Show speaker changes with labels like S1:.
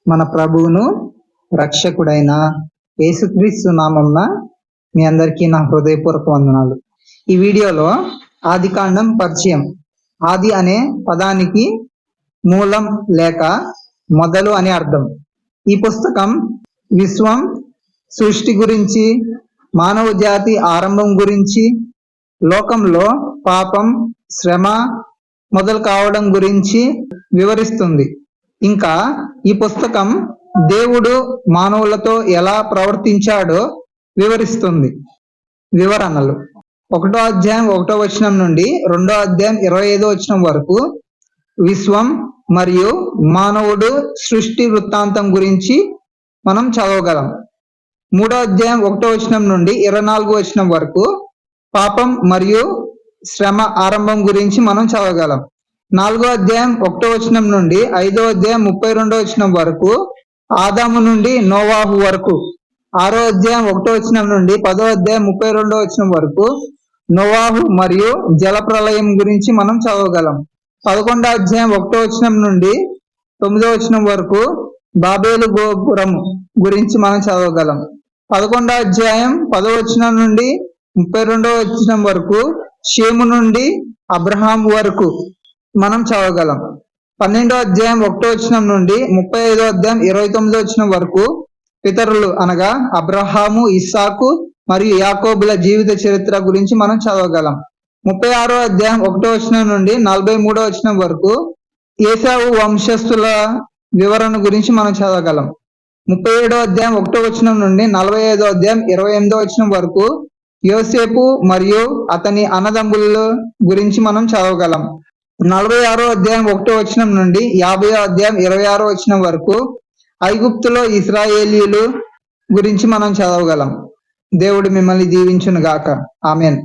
S1: మన ప్రభువును రక్షకుడైన యేసుక్రీస్తు నామమున మీ అందరికీ నా హృదయపూర్వక వందనాలు. ఈ వీడియోలో ఆదికాండం పరిచయం. ఆది అనే పదానికి మూలం లేక మొదలు అని అర్థం. ఈ పుస్తకం విశ్వం సృష్టి గురించి, మానవ జాతి ఆరంభం గురించి, లోకంలో పాపం, శ్రమ మొదలు కావడం గురించి వివరిస్తుంది. ఇంకా ఈ పుస్తకం దేవుడు మానవులతో ఎలా ప్రవర్తించాడో వివరిస్తుంది. వివరణలు: 1వ అధ్యాయం 1వ వచనం నుండి 2వ అధ్యాయం 25వ వచనం వరకు విశ్వం మరియు మానవుడు సృష్టి వృత్తాంతం గురించి మనం చదవగలం. 3వ అధ్యాయం 1వ వచనం నుండి 24వ వచనం వరకు పాపం మరియు శ్రమ ఆరంభం గురించి మనం చదవగలం. 4వ అధ్యాయం 1వ వచనం నుండి 5వ అధ్యాయం 32వ వచనం వరకు ఆదాము నుండి నోవాహు వరకు, 6వ అధ్యాయం 1వ వచనం నుండి 10వ అధ్యాయం 32వ వచనం వరకు నోవాహు మరియు జలప్రలయం గురించి మనం చదవగలం. 11వ అధ్యాయం 1వ వచనం నుండి 9వ వచనం వరకు బాబేలు గోపురం గురించి మనం చదవగలం. 11వ అధ్యాయం 10వ వచనం నుండి 32వ వచనం వరకు షేము నుండి అబ్రహాం వరకు మనం చదవగలం. 12వ అధ్యాయం 1వ వచనం నుండి 35వ అధ్యాయం 29వ వచనం వరకు పితరులు అనగా అబ్రహాము, ఇస్సాకు మరియు యాకోబుల జీవిత చరిత్ర గురించి మనం చదవగలం. 36వ అధ్యాయం 1వ వచనం నుండి 43వ వచనం వరకు ఏశావు వంశస్థుల వివరణ గురించి మనం చదవగలం. 37వ అధ్యాయం 1వ వచనం నుండి 45వ అధ్యాయం 28వ వచనం వరకు యోసేపు మరియు అతని అన్నదమ్ముల గురించి మనం చదవగలం. 46వ అధ్యాయం 1వ వచనం నుండి 50వ అధ్యాయం 26వ వచనం వరకు ఐగుప్తులో ఇశ్రాయేలీయులు గురించి మనం చదవగలం. దేవుడు మిమ్మల్ని దీవించును గాక. ఆమేన్.